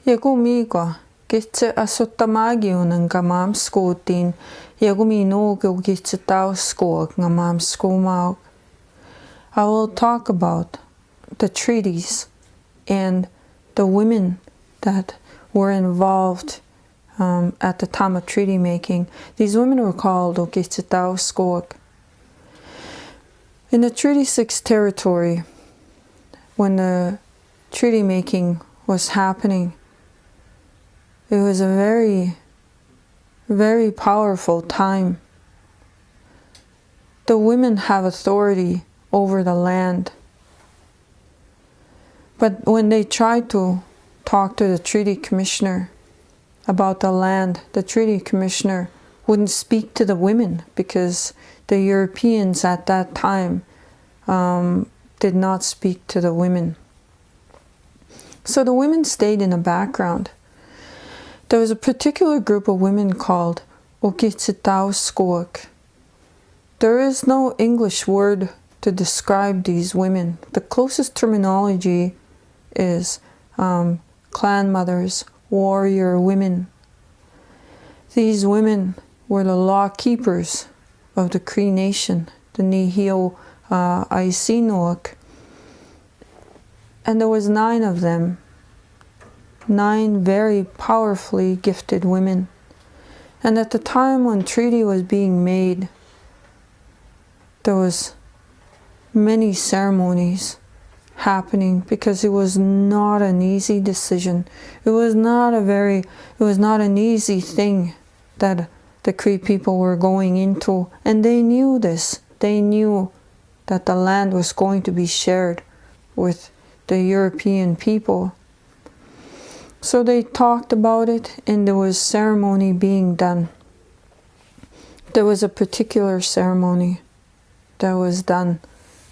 Yagumigo, gitse asutamagiun ang gamam skutin, yaguminog gitse tau skog gamam skumag. I will talk about the treaties and the women that were involved at the time of treaty making. These women were called Ogitsetau Skog. In the Treaty 6 territory, when the treaty making was happening, it was a very, very powerful time. The women have authority over the land. But when they tried to talk to the treaty commissioner about the land, the treaty commissioner wouldn't speak to the women because the Europeans at that time did not speak to the women. So the women stayed in the background. There was a particular group of women called Ogitsetau Skog. There is no English word to describe these women. The closest terminology is clan mothers, warrior women. These women were the law keepers of the Cree nation, the Nihio Aisinuak. And there was 9 of them, 9 very powerfully gifted women. And at the time when treaty was being made, there was many ceremonies happening because it was not an easy decision. It was not an easy thing that the Cree people were going into, and they knew this. They knew that the land was going to be shared with the European people. So they talked about it, and there was ceremony being done. There was a particular ceremony that was done.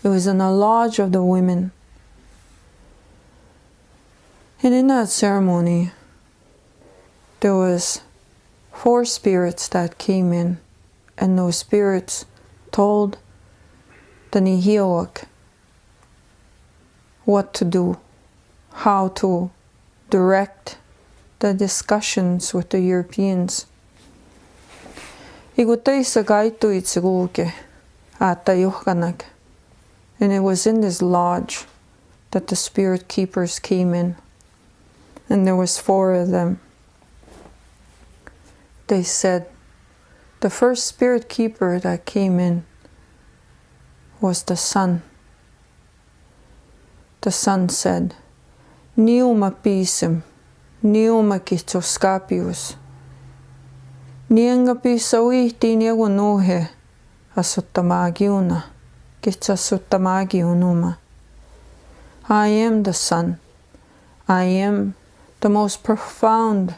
It was in a lodge of the women. And in that ceremony, there was 4 spirits that came in, and those spirits told the Nihioak what to do, how to direct the discussions with the Europeans. Igutay sagaitu itsuguke atayuhkanak. And it was in this lodge that the spirit keepers came in. And there was 4 of them. They said, the first spirit keeper that came in was the sun. The sun said, Niuma pisim, niuma kitsoskapius. Nianga pisawi tiniagunohe asutamagiuna, kitsasutamagiunuma. I am the sun. I am the most profound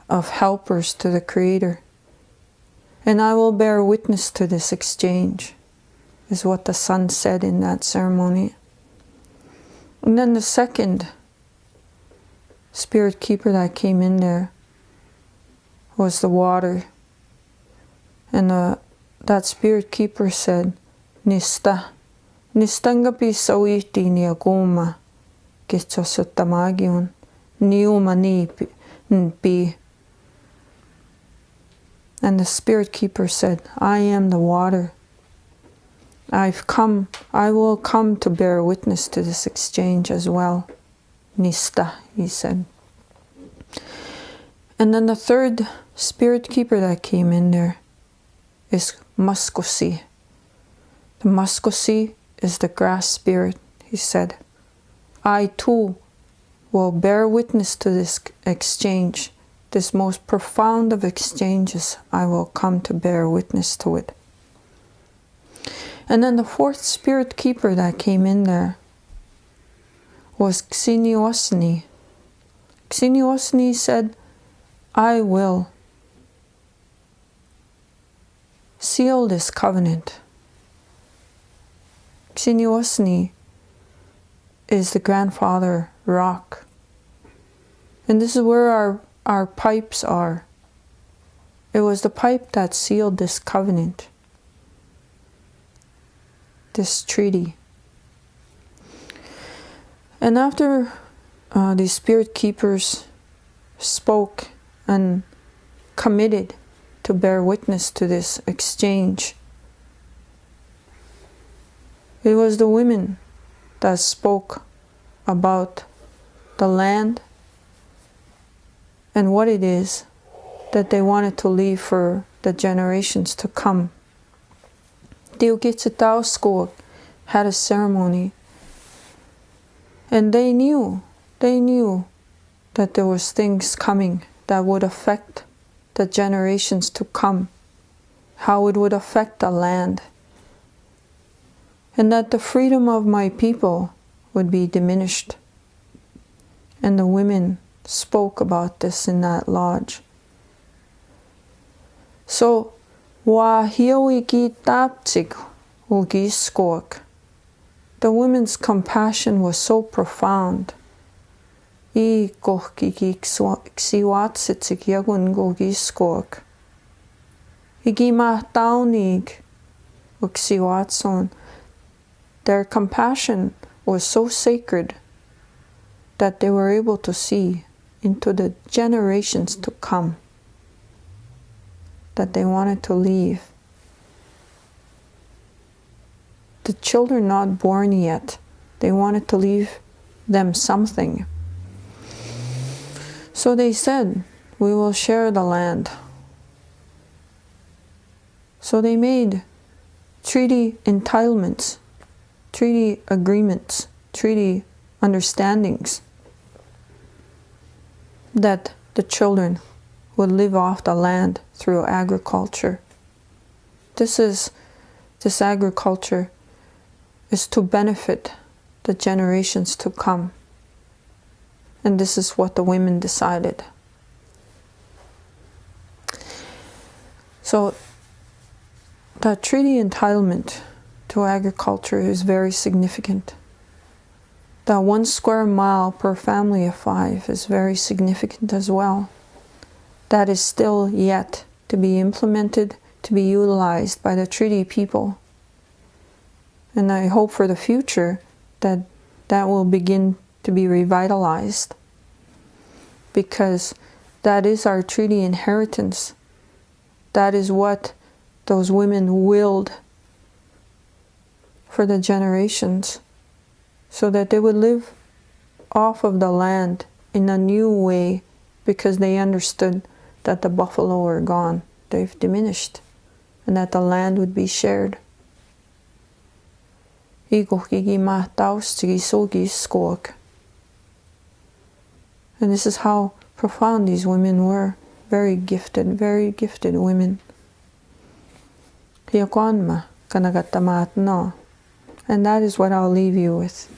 of helpers to the Creator. And I will bear witness to this exchange, is what the sun said in that ceremony. And then the second spirit keeper that came in there was the water. And that spirit keeper said, Nista, nistangapi sawiti niaguma, kitsasutamagiun, niuma pi. And the spirit keeper said, I am the water. I will come to bear witness to this exchange as well. Nista, he said. And then the third spirit keeper that came in there is Muskosi. The Muskosi is the grass spirit, he said. I too will bear witness to this exchange, this most profound of exchanges. I will come to bear witness to it. And then the 4th spirit keeper that came in there was Xiniosni. Xiniosni said, I will seal this covenant. Xiniosni is the grandfather rock. And this is where our pipes are. It was the pipe that sealed this covenant, this treaty. And after these spirit keepers spoke and committed to bear witness to this exchange. It was the women that spoke about the land and what it is that they wanted to leave for the generations to come. Diukitsitauskog had a ceremony, and they knew that there was things coming that would affect the generations to come, how it would affect the land, and that the freedom of my people would be diminished. And the women spoke about this in that lodge. So, wa hiowiki taptsig ugi skok. The women's compassion was so profound. I kohkiki ksiwatsitsig yagun gogi skok. Igi mahtaunig uksiwatson. Their compassion was so sacred that they were able to see into the generations to come, that they wanted to leave. The children not born yet, they wanted to leave them something. So they said, we will share the land. So they made treaty entitlements, treaty agreements, treaty understandings that the children would live off the land through agriculture. This agriculture is to benefit the generations to come. And this is what the women decided. So the treaty entitlement to agriculture is very significant. The 1 square mile per family of 5 is very significant as well. That is still yet to be implemented, to be utilized by the treaty people. And I hope for the future that that will begin to be revitalized, because that is our treaty inheritance. That is what those women willed for the generations, so that they would live off of the land in a new way, because they understood that the buffalo were gone, they've diminished, and that the land would be shared. And this is how profound these women were. Very gifted women. And that is what I'll leave you with.